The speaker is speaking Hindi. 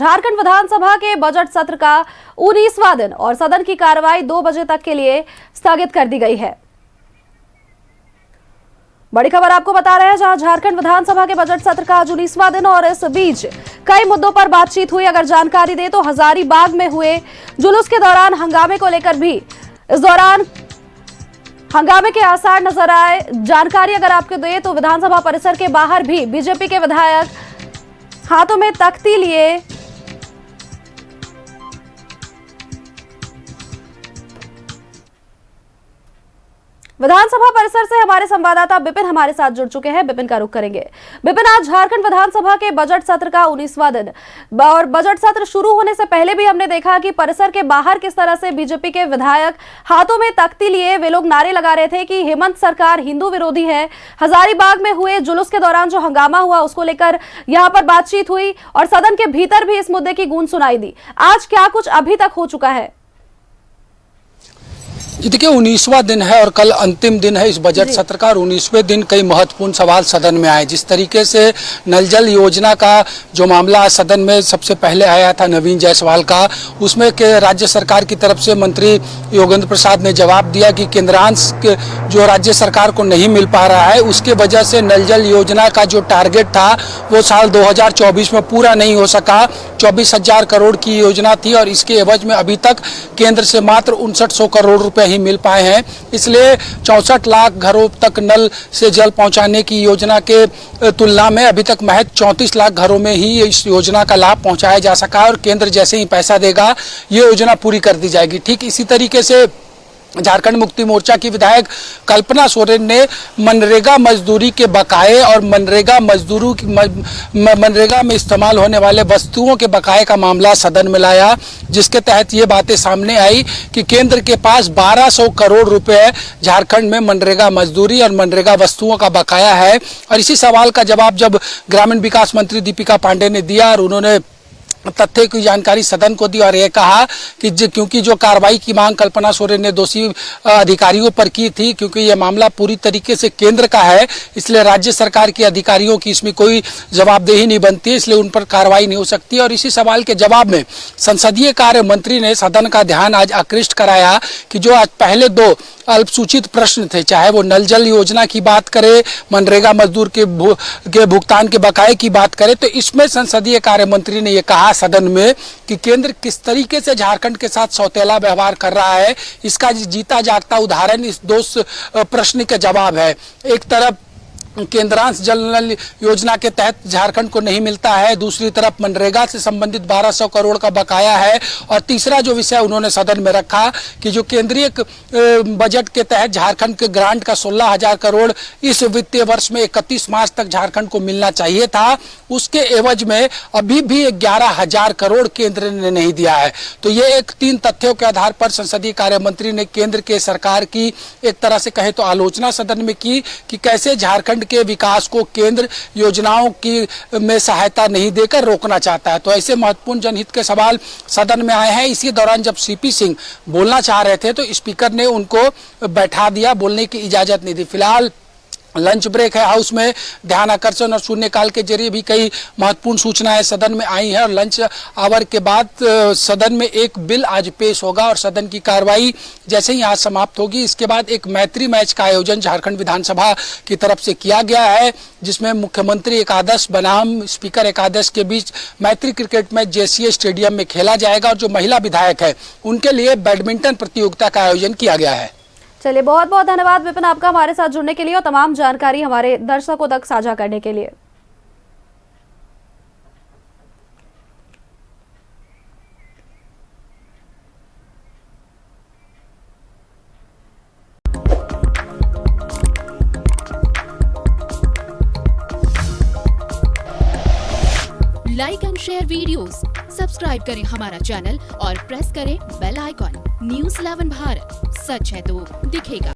झारखंड विधानसभा के बजट सत्र का 19वां दिन और सदन की कार्रवाई 2 बजे तक के लिए स्थगित कर दी गई है। बड़ी खबर आपको बता रहे हैं, जहां झारखंड विधानसभा के बजट सत्र का आज 19वां दिन और इस बीच कई मुद्दों पर बातचीत हुई। अगर जानकारी दें तो हजारीबाग में हुए जुलूस के दौरान हंगामे को लेकर भी इस दौरान हंगामे के आसार नजर आए। जानकारी अगर आपको दें तो विधानसभा परिसर के बाहर भी बीजेपी के विधायक हाथों में तख्ती लिए विधानसभा परिसर से हमारे संवाददाता बिपिन हमारे साथ जुड़ चुके हैं। बिपिन का रुख करेंगे। बिपिन, आज झारखंड विधानसभा के बजट सत्र का 19वां दिन और बजट सत्र शुरू होने से पहले भी हमने देखा कि परिसर के बाहर किस तरह से बीजेपी के विधायक हाथों में तख्ती लिए वे लोग नारे लगा रहे थे कि हेमंत सरकार हिंदू विरोधी है। हजारीबाग में हुए जुलूस के दौरान जो हंगामा हुआ उसको लेकर यहाँ पर बातचीत हुई और सदन के भीतर भी इस मुद्दे की गूंज सुनाई दी। आज क्या कुछ अभी तक हो चुका है? जी देखिए, 19वां दिन है और कल अंतिम दिन है इस बजट सत्र का। और 19वें दिन कई महत्वपूर्ण सवाल सदन में आए। जिस तरीके से नल जल योजना का जो मामला सदन में सबसे पहले आया था नवीन जायसवाल का, उसमें के राज्य सरकार की तरफ से मंत्री योगेंद्र प्रसाद ने जवाब दिया कि केंद्रांश जो राज्य सरकार को नहीं मिल पा रहा है उसके वजह से नल जल योजना का जो टारगेट था वो साल 2024 में पूरा नहीं हो सका। 24,000 करोड़ की योजना थी और इसके एवज में अभी तक केंद्र से मात्र 5900 करोड़ रुपए ही मिल पाए हैं। इसलिए 64 लाख घरों तक नल से जल पहुंचाने की योजना के तुलना में अभी तक महज 34 लाख घरों में ही इस योजना का लाभ पहुंचाया जा सका और केंद्र जैसे ही पैसा देगा ये योजना पूरी कर दी जाएगी। ठीक इसी तरीके से झारखंड मुक्ति मोर्चा की विधायक कल्पना सोरेन ने मनरेगा मजदूरी के बकाये और मनरेगा में इस्तेमाल होने वाले वस्तुओं के बकाये का मामला सदन में लाया, जिसके तहत ये बातें सामने आई कि केंद्र के पास 1200 करोड़ रुपए झारखंड में मनरेगा मजदूरी और मनरेगा वस्तुओं का बकाया है। और इसी सवाल का जवाब जब ग्रामीण विकास मंत्री दीपिका पांडे ने दिया और उन्होंने तथ्य की जानकारी सदन को दी और यह कहा कि क्योंकि जो कार्रवाई की मांग कल्पना सोरेन ने दोषी अधिकारियों पर की थी, क्योंकि यह मामला पूरी तरीके से केंद्र का है इसलिए राज्य सरकार के अधिकारियों की इसमें कोई जवाबदेही नहीं बनती, इसलिए उन पर कार्रवाई नहीं हो सकती। और इसी सवाल के जवाब में संसदीय कार्य मंत्री ने सदन का ध्यान आज आकृष्ट कराया कि जो आज पहले 2 अल्पसूचित प्रश्न थे, चाहे वो नल जल योजना की बात करे, मनरेगा मजदूर के भुगतान के बकाये की बात करे, तो इसमें संसदीय कार्य मंत्री ने यह कहा सदन में कि केंद्र किस तरीके से झारखंड के साथ सौतेला व्यवहार कर रहा है, इसका जीता जागता उदाहरण इस 2 प्रश्न के जवाब है। एक तरफ केंद्रांश जल नल योजना के तहत झारखंड को नहीं मिलता है, दूसरी तरफ मनरेगा से संबंधित 1200 करोड़ का बकाया है और तीसरा जो विषय उन्होंने सदन में रखा कि जो केंद्रीय बजट के तहत झारखंड के ग्रांट का 16,000 करोड़ इस वित्तीय वर्ष में 31 मार्च तक झारखंड को मिलना चाहिए था, उसके एवज में अभी भी 11,000 करोड़ केंद्र ने नहीं दिया है। तो ये 3 तथ्यों के आधार पर संसदीय कार्य मंत्री ने केंद्र के सरकार की एक तरह से कहे तो आलोचना सदन में की कि कैसे झारखंड के विकास को केंद्र योजनाओं की में सहायता नहीं देकर रोकना चाहता है। तो ऐसे महत्वपूर्ण जनहित के सवाल सदन में आए हैं। इसी दौरान जब सीपी सिंह बोलना चाह रहे थे तो स्पीकर ने उनको बैठा दिया, बोलने की इजाजत नहीं दी। फिलहाल लंच ब्रेक है, हाउस में ध्यान आकर्षण और शून्यकाल के जरिए भी कई महत्वपूर्ण सूचनाएं सदन में आई हैं और लंच आवर के बाद सदन में एक बिल आज पेश होगा और सदन की कार्रवाई जैसे ही आज समाप्त होगी इसके बाद एक मैत्री मैच का आयोजन झारखंड विधानसभा की तरफ से किया गया है, जिसमें मुख्यमंत्री एकादश बनाम स्पीकर एकादश के बीच मैत्री क्रिकेट मैच जेसीए स्टेडियम में खेला जाएगा और जो महिला विधायक है उनके लिए बैडमिंटन प्रतियोगिता का आयोजन किया गया है। चलिए, बहुत बहुत धन्यवाद विपिन आपका हमारे साथ जुड़ने के लिए और तमाम जानकारी हमारे दर्शकों तक साझा करने के लिए। Like and share videos, subscribe करें हमारा चैनल और प्रेस करें बेल आइकॉन। न्यूज़ 11 भारत, सच है तो दिखेगा।